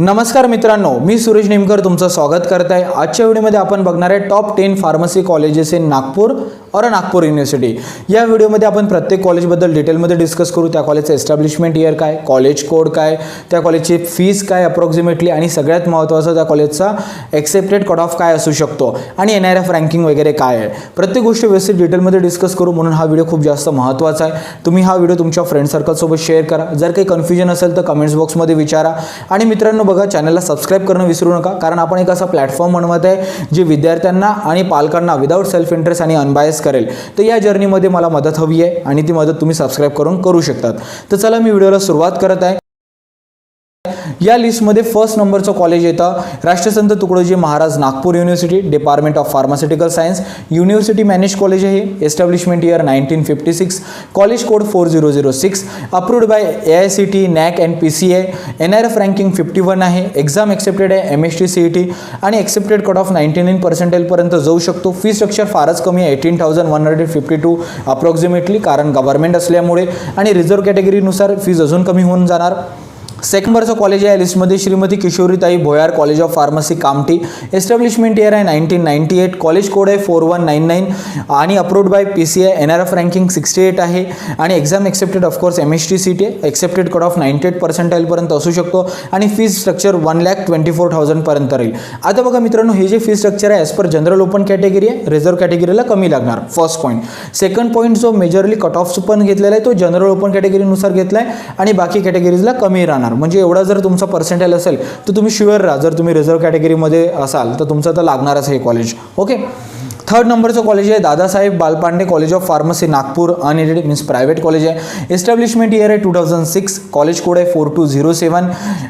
नमस्कार मित्रांनो, मी सुरेश नेमकर तुमचं स्वागत करत आहे। आजच्या व्हिडिओमध्ये आपण बघणार आहे top 10 pharmacy colleges in Nagpur और नागपूर यूनिवर्सिटी। या व्हिडिओमध्ये आपण प्रत्येक कॉलेजबद्दल डिटेलमध्ये डिस्कस करू। त्या कॉलेजचं एस्टॅब्लिशमेंट इयर काय, कॉलेज कोड काय, त्या कॉलेजची फीस काय अप्रॉक्सिमेटली, आणि सगळ्यात महत्त्वाचं त्या कॉलेजचा एक्सेप्टेड कट ऑफ काय असू शकतो आणि NRF रँकिंग वगैरे काय आहे, प्रत्येक गोष्ट व्यवस्थित डिटेलमध्ये डिस्कस करू। म्हणून हा व्हिडिओ खूप जास्त महत्त्वाचा आहे। तुम्ही हा व्हिडिओ तुमच्या फ्रेंड सर्कलसोबत शेअर करा। जर काही कन्फ्युजन असेल तर कमेंट्स बॉक्समध्ये विचारा। आणि मित्रांनो बघा, चॅनलला सबस्क्राइब करणं विसरू नका, कारण आपण एक असा प्लॅटफॉर्म बनवत आहे जे विद्यार्थ्यांना आणि पालकांना विदाउट सेल्फ इंटरेस्ट आणि अनबायस करेल। तर या जर्नीमध्ये मला मदत हवी आहे आणि ती मदत तुम्ही सबस्क्राइब करून करू शकतात। तर चला मी व्हिडिओला सुरुवात करत आहे। या लिस्टमध्ये फर्स्ट नंबरचं कॉलेज येतं Rashtrasant Tukdoji Maharaj Nagpur university, department of pharmaceutical science, university manage college आहे। Establishment year 1956, college code 4006, approved by AICT, NAC and PCA, NRF ranking 51 आहे। एक्झाम एक्सेप्टेड आहे MST CET आणि एक्सेप्टेड कट ऑफ 99% पर्यंत जाऊ शकतो। फी स्ट्रक्चर फारच कमी आहे, 18,152 अप्रॉक्सिमेटली, कारण गव्हर्नमेंट असल्यामुळे, आणि रिझर्व्ह कॅटेगरीनुसार फीज अजून कमी होऊन जाणार। सेकंड नंबरचं कॉलेज आहे लिस्टमध्ये Shrimati Kishoritai Bhoyar college of pharmacy Kamthi. Establishment year आहे 1998, कॉलेज कोड आहे 4199 आणि approved by PCA, NRF ranking 68 आहे आणि exam accepted of course MST CET, accepted cut off 98% पर्यंत असू शकतो आणि फीज स्ट्रक्चर 1,24,000 पर्यंत राहील। आता बघा मित्रांनो, हे जे फी स्ट्रक्चर आहे as per general open category आहे, रिझर्व्ह कॅटेगरीला कमी लागणार, फर्स्ट पॉईंट। सेकंड पॉईंट जो मेजरली कट ऑफ पण घेतलेला आहे तो जनरल ओपन कॅटेगरीनुसार घेतला आहे आणि बाकी कॅटेगरीजला कमी राहणार। म्हणजे एवढा जर तुमचा पर्सेंटेज असेल तर तुम्ही शुअर राहा, जर तुम्ही रिझर्व्ह कॅटेगरीमध्ये असाल तर तुमचं तर लागणारच हे कॉलेज, ओके। थर्ड नंबरचं कॉलेज आहे Dadasaheb Balpande college of pharmacy Nagpur, unaided means private college आहे। एस्टॅब्लिशमेंट इयर आहे 2006, कॉलेज कोड आहे 4207।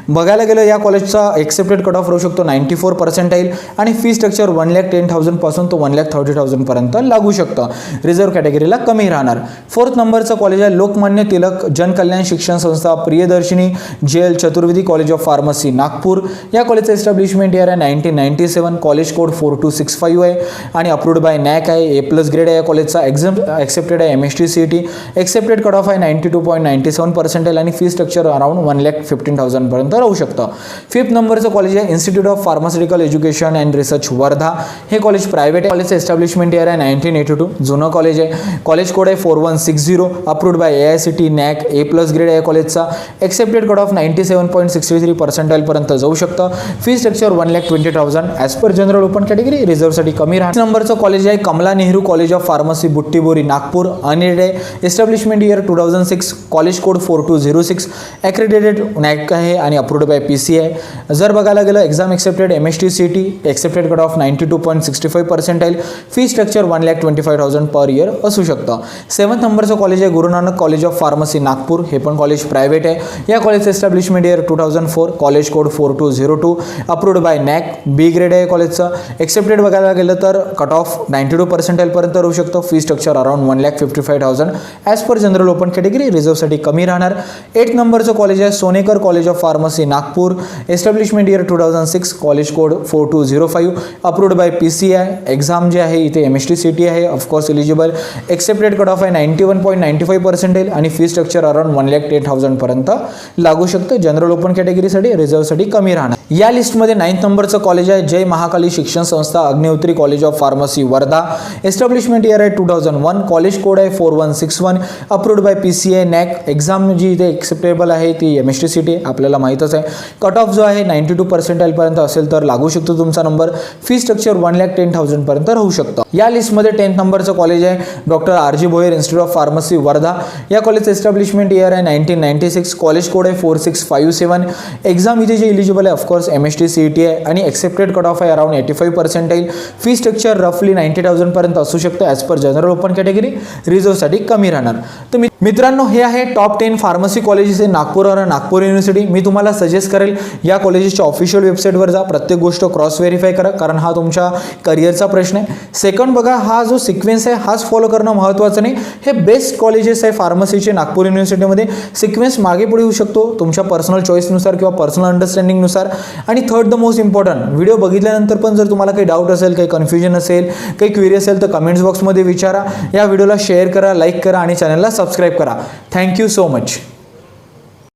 बघायला गेलं या कॉलेजचा एक्सेप्टेड कट ऑफ राहू शकतो 94% आणि फी स्ट्रक्चर 1,10,000 पासून तो 1,30,000 पर्यंत लागू शकतं, रिझर्व्ह कॅटेगरीला कमी राहणार। फोर्थ नंबरचं कॉलेज आहे Lokmanya Tilak Jankalyan Shikshan Sanstha Priyadarshini J L Chaturvedi college of pharmacy Nagpur. या कॉलेजचं एस्टॅब्लिशमेंट इयर आहे 1997, कॉलेज कोड 4265 आहे आणि अप्रूव्ड बाय NAC आहे, A+ ग्रेड आहे। या कॉलेजचा एक्झाम एक्सेप्टेड आहे MST CET, accepted cut off आहे 92.97% आणि फी स्ट्रक्चर अराउंड 1,15,000 पर्यंत राहू शकतं। फिफ्थ नंबरचं कॉलेज आहे institute of pharmaceutical education and research Wardha. हे कॉलेज प्रायव्हेट आहे, कॉलेजचं एस्टॅब्लिशमेंट इयर आहे 1982, जुनं कॉलेज आहे। कॉलेज कोड आहे 4160, approved by AICT, NAC, A+ grade आहे कॉलेजचा, एक्सेप्टेड कट ऑफ 97.63% पर्यंत जाऊ शकतं। Fee structure 1,20,000 as per general open category, रिझर्व्हसाठी कमी राहणार। नंबरचं कॉलेज आहे Kamla Nehru college of pharmacy Butibori Nagpur, unaided आहे। Establishment year 2006, college code 4206, accredited NAC आहे आणि अप्रूव्ड बाय PCA आहे। जर बघायला गेलं exam accepted MST CET, accepted cut of 92.65%, fee structure 1,25,000 per year असू शकतं। सेवन्थ नंबरचं कॉलेज आहे Guru Nanak college of pharmacy Nagpur, हे पण कॉलेज प्रायव्हेट आहे। या कॉलेजचं establishment year 2004, college code 4202, approved by NAC, B grade आहे कॉलेजचं। एक्सेप्टेड बघायला गेलं तर कट ऑफ 92% पर्यंत राहू शकतो। Fee structure around 1,55,000 as per general open category, रिझर्व्हसाठी कमी राहणार। 8th नंबरचं कॉलेज आहे Sonekar college of pharmacy Nagpur, establishment year 2006, college code 4205, approved by PCA आहे। एक्झाम जे आहे इथे MST CET आहे, of course eligible, accepted cut off आहे 91.95% आणि फी स्ट्रक्चर अराउंड 1,10,000 पर्यंत लागू शकतं, जनरल ओपन कॅटेगरीसाठी, रिझर्व्हसाठी कमी राहणार। या लिस्टमध्ये 9th नंबरचं कॉलेज आहे जय Mahakali Shikshan Sanstha Agnihotri college of pharmacy Wardha. Establishment year आहे 2001, कॉलेज कोड आहे 4161, approved by PCA, NAC। Exam जी इथे एक्सेप्टेबल आहे ती MST CET आपल्याला माहीतच आहे। कट ऑफ जो आहे 92% पर्यंत असेल तर लागू शकतो तुमचा नंबर। फी स्ट्रक्चर 1,10,000 पर्यंत राहू शकतं। या लिस्टमध्ये 10th नंबरचं कॉलेज आहे doctor RG Bhoyar institute of pharmacy Wardha. या कॉलेजचं एस्टॅब्लिशमेंट इयर आहे 1996, कॉलेज कोड आहे 4657। एक्झाम इथे जे इलिजिबल आहे ऑफकोर्स MST CET आहे आणि एक्सेप्टेड कट ऑफ आहे अराउंड 85%। फी स्ट्रक्चर रफली 90,000 पर्यंत असू शकतं as per general open category, रिझर्व्हसाठी कमी राहणार। तर मित्रांनो, हे आहे top 10 pharmacy colleges in Nagpur और नागपूर युनिव्हर्सिटी। मी तुम्हाला सजेस्ट करेल या कॉलेजेसच्या ऑफिशियल वेबसाईटवर जा, प्रत्येक गोष्ट क्रॉस व्हेरीफाय करा, कारण हा तुमच्या करिअरचा प्रश्न आहे। सेकंड बघा, हा जो सिक्वेन्स आहे हाच फॉलो करणं महत्त्वाचं नाही। हे बेस्ट कॉलेजेस आहे फार्मसीचे नागपूर युनिव्हर्सिटीमध्ये, सिक्वेन्स मागे पुढे होऊ शकतो तुमच्या पर्सनल चॉईसनुसार किंवा पर्सनल अंडरस्टँडिंगनुसार। आणि third the most important, video बघितल्यानंतर पण जर तुम्हाला काही डाऊट असेल, काही कन्फ्युजन असेल, काही क्वेरी असेल तर कमेंट्स बॉक्समध्ये विचारा। या व्हिडिओला शेअर करा, लाईक करा आणि चॅनलला सबस्क्राईब करा। Thank you so much.